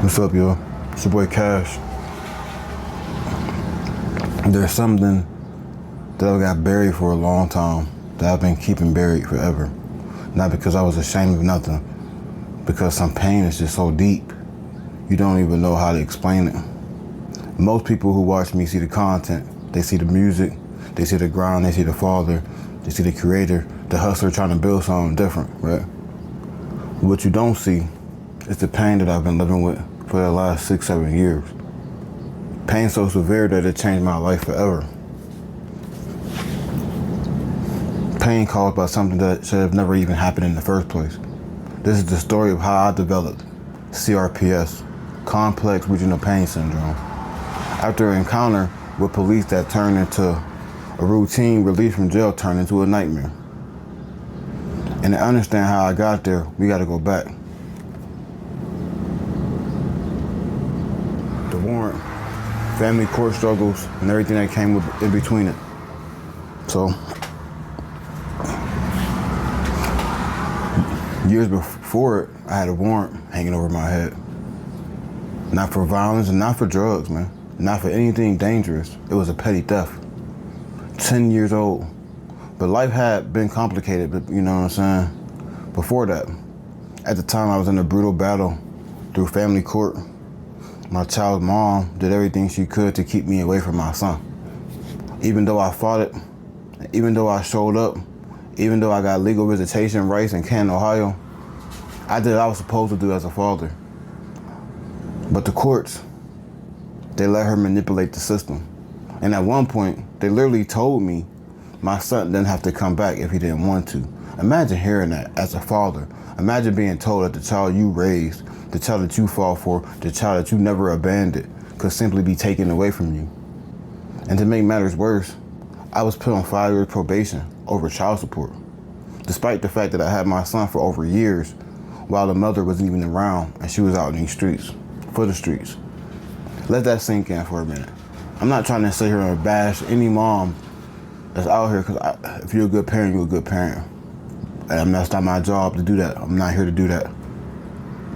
What's up, y'all? It's your boy Cash. There's something that I got buried for a long time that I've been keeping buried forever. Not because I was ashamed of nothing, because some pain is just so deep, you don't even know how to explain it. Most people who watch me see the content. They see the music, they see the grind, they see the father, they see the creator, the hustler trying to build something different, right? What you don't see is the pain that I've been living with for the last 6-7 years. Pain so severe that it changed my life forever. Pain caused by something that should have never even happened in the first place. This is the story of how I developed CRPS, Complex Regional Pain Syndrome. After an encounter with police that turned into a routine, release from jail turned into a nightmare. And to understand how I got there, we gotta go back. The warrant, family court struggles, and everything that came in between it. So, years before it, I had a warrant hanging over my head. Not for violence and not for drugs, man. Not for anything dangerous. It was a petty theft. 10 years old. But life had been complicated, but you know what I'm saying? Before that, at the time I was in a brutal battle through family court. My child's mom did everything she could to keep me away from my son. Even though I fought it, even though I showed up, even though I got legal visitation rights in Canton, Ohio, I did what I was supposed to do as a father. But the courts, they let her manipulate the system. And at one point, they literally told me my son didn't have to come back if he didn't want to. Imagine hearing that as a father. Imagine being told that the child you raised, the child that you fought for, the child that you never abandoned, could simply be taken away from you. And to make matters worse, I was put on 5 years probation over child support, despite the fact that I had my son for over years while the mother wasn't even around and she was out in these streets, for the streets. Let that sink in for a minute. I'm not trying to sit here and bash any mom that's out here, because if you're a good parent, you're a good parent. And that's not my job to do that. I'm not here to do that.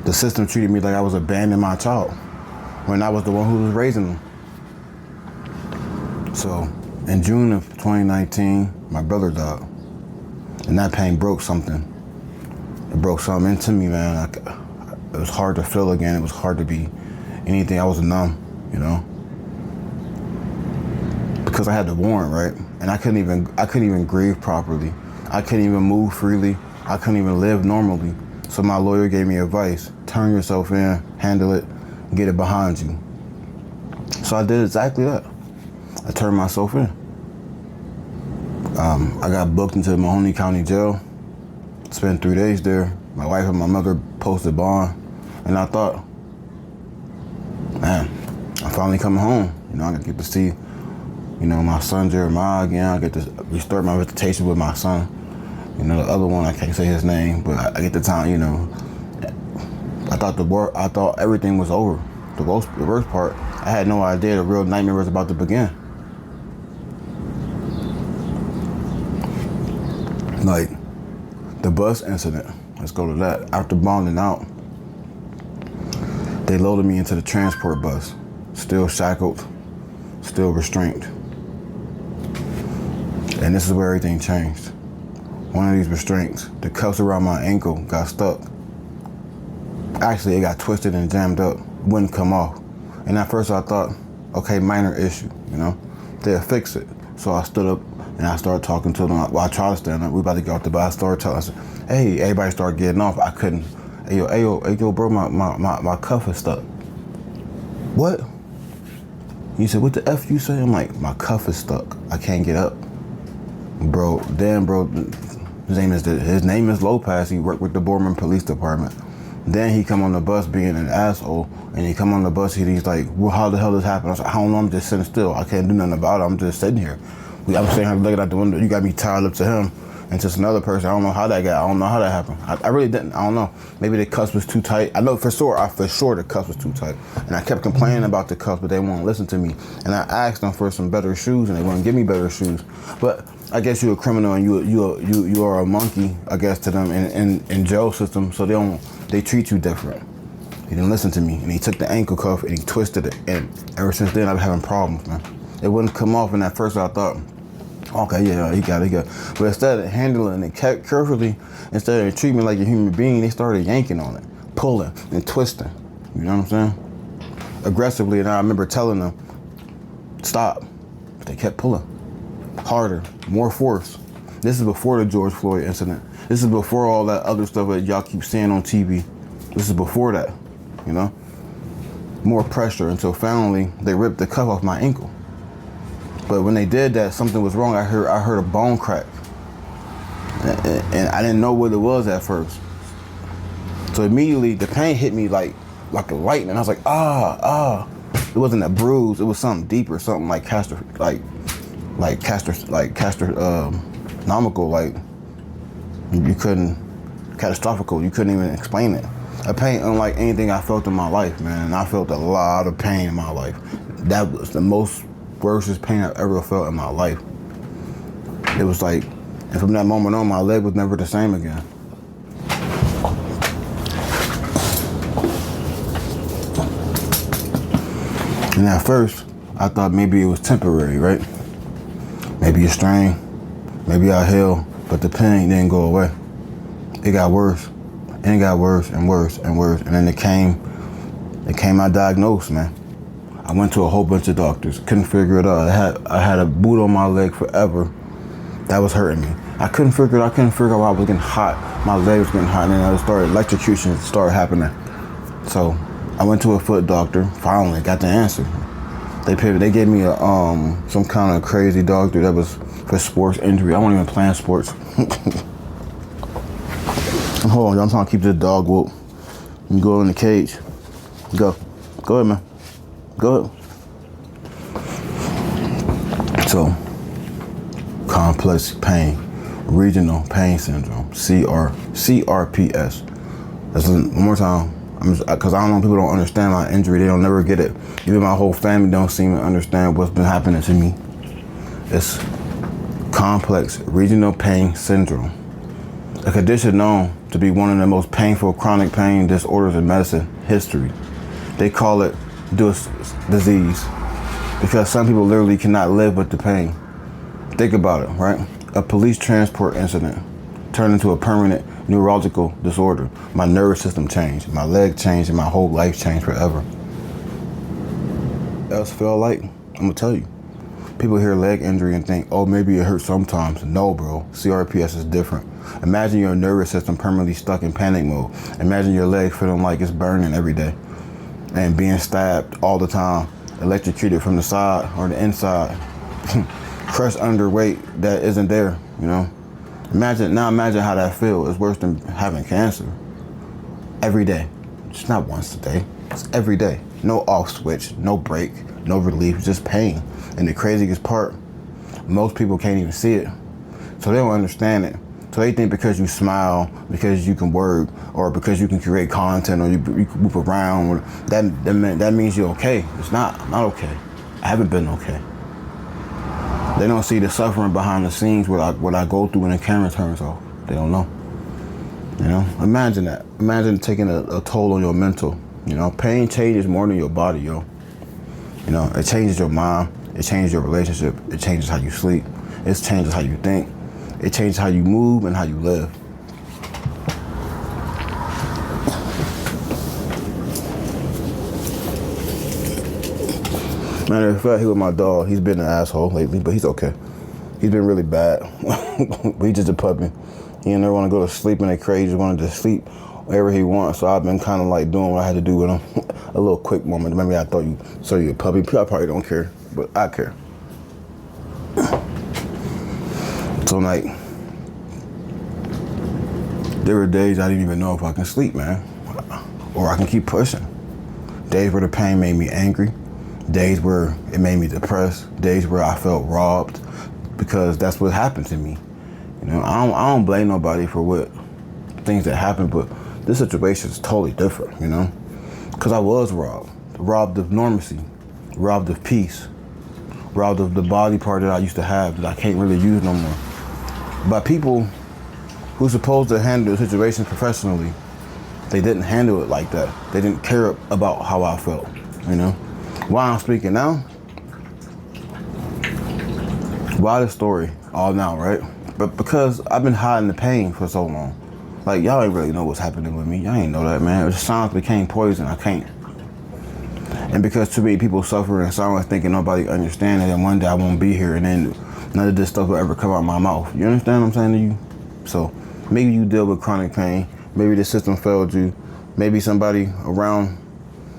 The system treated me like I was abandoning my child when I was the one who was raising them. So in June of 2019, my brother died. And that pain broke something. It broke something into me, man. It was hard to feel again. It was hard to be anything. I was numb, you know? Because I had the warrant, right? And I couldn't even grieve properly. I couldn't even move freely. I couldn't even live normally. So my lawyer gave me advice: turn yourself in, handle it, get it behind you. So I did exactly that. I turned myself in. I got booked into the Mahoning County Jail, spent 3 days there. My wife and my mother posted bond, and I thought, man, I'm finally coming home. You know, I get to see, you know, my son Jeremiah again. I get to restart my visitation with my son. You know, the other one, I can't say his name, but I get the time, you know. I thought everything was over. The worst part, I had no idea the real nightmare was about to begin. Like, the bus incident, let's go to that. After bonding out, they loaded me into the transport bus, still shackled, still restrained. And this is where everything changed. One of these restraints, the cuffs around my ankle got stuck. Actually, it got twisted and jammed up, wouldn't come off. And at first I thought, okay, minor issue, you know? They'll fix it. So I stood up and I started talking to them. Well, I tried to stand up. We about to get off the bus. I started telling, I said, hey, everybody started getting off. I couldn't. Hey, yo, bro, my cuff is stuck. What? He said, what the F you say? I'm like, my cuff is stuck. I can't get up. Bro, his name is Lopez. He worked with the Boardman Police Department. Then he come on the bus being an asshole, and he come on the bus, he's like, well, how the hell this happened? I was like, I don't know, I'm just sitting still. I can't do nothing about it. I'm just sitting here. I'm sitting here looking out the window. You got me tied up to him and just another person. I don't know how that got. I don't know how that happened. I really didn't. I don't know. Maybe the cuffs was too tight. I know for sure the cuffs was too tight. And I kept complaining about the cuffs, but they won't listen to me. And I asked them for some better shoes, and they wouldn't give me better shoes. But I guess you're a criminal and you are a monkey, I guess, to them in jail system. So they treat you different. He didn't listen to me, and he took the ankle cuff and he twisted it, and ever since then I've been having problems, man. It wouldn't come off, and at first I thought, okay, yeah, he got it. But instead of handling it carefully, instead of treating me like a human being, they started yanking on it, pulling and twisting. You know what I'm saying? Aggressively, and I remember telling them, stop. But they kept pulling. Harder, more force. This is before the George Floyd incident. This is before all that other stuff that y'all keep seeing on TV. This is before that, you know? More pressure until finally they ripped the cuff off my ankle. But when they did that, something was wrong. I heard a bone crack. And I didn't know what it was at first. So immediately the pain hit me like a lightning. I was like, ah. It wasn't a bruise, it was something deeper, something like nomical, like you couldn't, catastrophical, you couldn't even explain it. A pain unlike anything I felt in my life, man. And I felt a lot of pain in my life. That was the most worstest pain I've ever felt in my life. It was like, and from that moment on, my leg was never the same again. And at first, I thought maybe it was temporary, right? Maybe a strain, maybe I'll heal, but the pain didn't go away. It got worse, and it got worse and worse and worse. And then it came my diagnosis, man. I went to a whole bunch of doctors, couldn't figure it out. I had a boot on my leg forever. That was hurting me. I couldn't figure out why I was getting hot. My leg was getting hot, and then electrocution started happening. So I went to a foot doctor, finally got the answer. They gave me some kind of crazy doctor that was for sports injury. I wasn't even playing sports. Hold on, y'all, I'm trying to keep this dog whoop. You go in the cage. Go ahead, man. Go ahead. So, complex pain, regional pain syndrome, CRPS. That's one more time. Because I don't know, people don't understand my injury. They don't never get it. Even my whole family don't seem to understand what's been happening to me. It's complex regional pain syndrome, a condition known to be one of the most painful chronic pain disorders in medicine history. They call it disease because some people literally cannot live with the pain. Think about it, right? A police transport incident turned into a permanent neurological disorder. My nervous system changed, my leg changed, and my whole life changed forever. Else feel like, I'm gonna tell you, people hear leg injury and think, oh, maybe it hurts sometimes. No, bro, CRPS is different. Imagine your nervous system permanently stuck in panic mode. Imagine your leg feeling like it's burning every day and being stabbed all the time, electrocuted from the side or the inside, crushed under weight that isn't there, you know? Imagine how that feels. It's worse than having cancer. Every day. It's not once a day. It's every day. No off switch, no break, no relief, just pain. And the craziest part, most people can't even see it. So they don't understand it. So they think because you smile, because you can work, or because you can create content, or you can move around, that means you're okay. It's not. I'm not okay. I haven't been okay. They don't see the suffering behind the scenes, what I go through when the camera turns off. They don't know. You know, imagine that. Imagine taking a toll on your mental. You know, pain changes more than your body, yo. You know, it changes your mind. It changes your relationship. It changes how you sleep. It changes how you think. It changes how you move and how you live. Matter of fact, he with my dog. He's been an asshole lately, but he's okay. He's been really bad. But he's just a puppy. He never want to go to sleep in a crate. He just wanted to sleep wherever he wants. So I've been kind of like doing what I had to do with him. A little quick moment. Maybe I thought you saw you a puppy. I probably don't care, but I care. So like, there were days I didn't even know if I can sleep, man, or I can keep pushing. Days where the pain made me angry. Days where it made me depressed. Days where I felt robbed, because that's what happened to me. You know, I don't blame nobody for what things that happened, but this situation is totally different. You know, because I was robbed of normalcy, robbed of peace, robbed of the body part that I used to have that I can't really use no more. By people who's supposed to handle the situation professionally, They didn't handle it like that. They didn't care about how I felt, you know? Why I'm speaking now? Why the story all now, right? But because I've been hiding the pain for so long. Like, y'all ain't really know what's happening with me. Y'all ain't know that, man. The silence became poison. I can't. And because too many people suffer in silence thinking nobody understands it, and one day I won't be here, and then none of this stuff will ever come out of my mouth. You understand what I'm saying to you? So maybe you deal with chronic pain. Maybe the system failed you. Maybe somebody around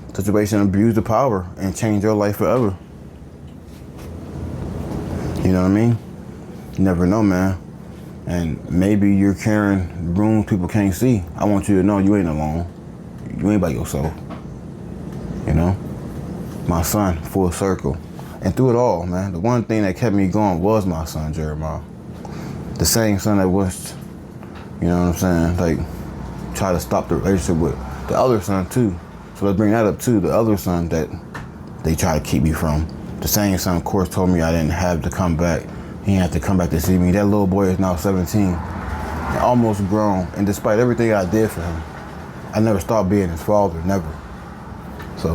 the situation abused the power and changed your life forever. You know what I mean? You never know, man. And maybe you're carrying rooms people can't see. I want you to know you ain't alone. You ain't by yourself. You know? My son, full circle. And through it all, man, the one thing that kept me going was my son, Jeremiah. The same son that was, you know what I'm saying, like, try to stop the relationship with the other son, too. So let's bring that up, too. The other son that they try to keep me from. The same son, of course, told me I didn't have to come back. He didn't have to come back to see me. That little boy is now 17 and almost grown. And despite everything I did for him, I never stopped being his father, never. So,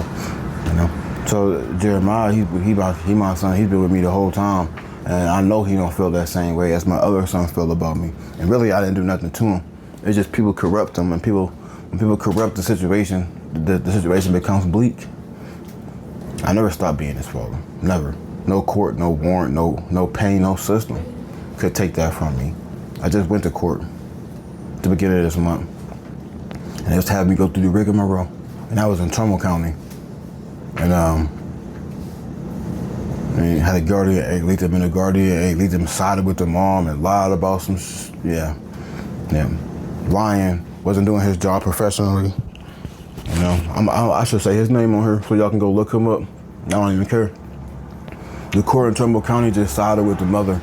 you know. So Jeremiah, he my son. He's been with me the whole time, and I know he don't feel that same way as my other son feel about me. And really, I didn't do nothing to him. It's just people corrupt him, and when people corrupt the situation, the situation becomes bleak. I never stopped being his father. Never. No court, no warrant, no pain, no system could take that from me. I just went to court at the beginning of this month, and they just had me go through the rigmarole, and I was in Trumbull County. And had a guardian ad litem, and a guardian ad litem sided with the mom and lied about some lying, wasn't doing his job professionally. You know, I should say his name on here so y'all can go look him up. I don't even care. The court in Trumbull County just sided with the mother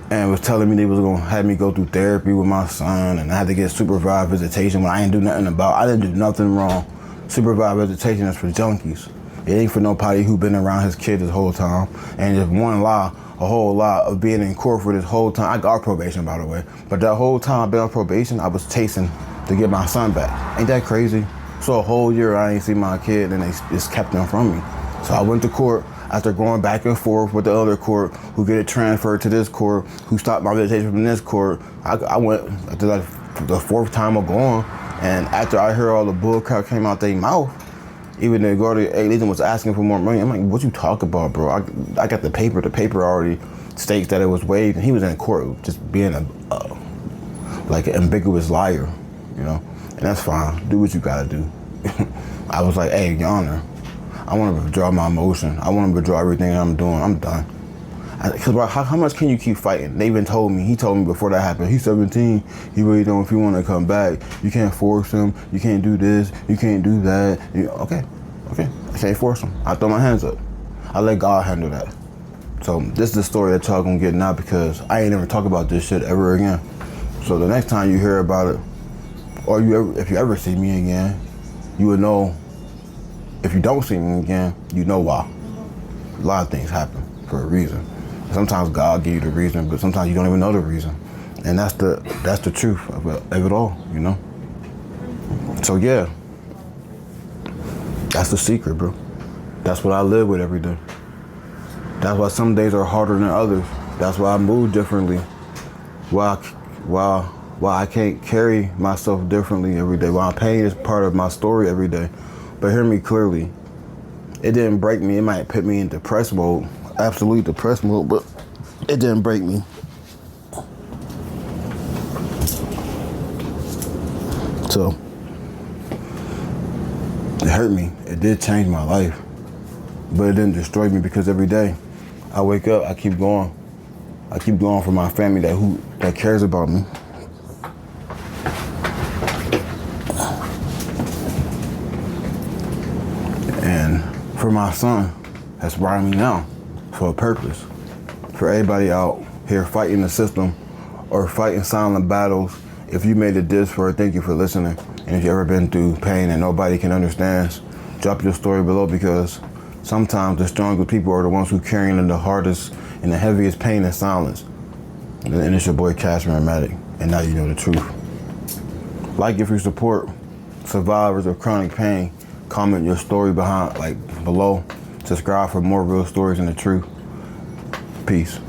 and was telling me they was gonna have me go through therapy with my son, and I had to get supervised visitation when I ain't do nothing about. I didn't do nothing wrong. Supervised visitation is for junkies. It ain't for nobody who been around his kid this whole time. And just one lie, a whole lot of being in court for this whole time. I got probation, by the way. But that whole time I've been on probation, I was chasing to get my son back. Ain't that crazy? So a whole year I ain't seen my kid, and they just kept him from me. So I went to court after going back and forth with the other court, who get it transferred to this court, who stopped my visitation from this court. I went after like the fourth time of going, and after I heard all the bull crap came out their mouth, even the guardian ad litem was asking for more money. I'm like, what you talk about, bro? I got the paper. The paper already states that it was waived, and he was in court just being like an ambiguous liar, you know? And that's fine. Do what you gotta do. I was like, hey, Your Honor, I want to withdraw my motion. I want to withdraw everything I'm doing. I'm done. Because how much can you keep fighting? They even told me, he told me before that happened, he's 17, he really don't, if you want to come back, you can't force him, you can't do this, you can't do that. Okay, I can't force him. I throw my hands up. I let God handle that. So this is the story that y'all gonna get now, because I ain't never talk about this shit ever again. So the next time you hear about it, or if you ever see me again, you would know. If you don't see me again, you know why. A lot of things happen for a reason. Sometimes God give you the reason, but sometimes you don't even know the reason. And that's the truth of it all, you know? So yeah, that's the secret, bro. That's what I live with every day. That's why some days are harder than others. That's why I move differently. Why I can't carry myself differently every day. Why pain is part of my story every day. But hear me clearly. It didn't break me. It might put me in depressed mode, absolute depressed mode, but it didn't break me. So it hurt me. It did change my life, but it didn't destroy me, because every day I wake up, I keep going. I keep going for my family that cares about me. And for my son that's riding me now for a purpose. For everybody out here fighting the system or fighting silent battles, if you made it this far, thank you for listening. And if you've ever been through pain and nobody can understand, drop your story below, because sometimes the strongest people are the ones who carrying the hardest and the heaviest pain in silence. And it's your boy Kashmir Mattick, and now you know the truth. Like if you support, survivors of chronic pain, comment your story below. Subscribe for more real stories and the truth. Peace.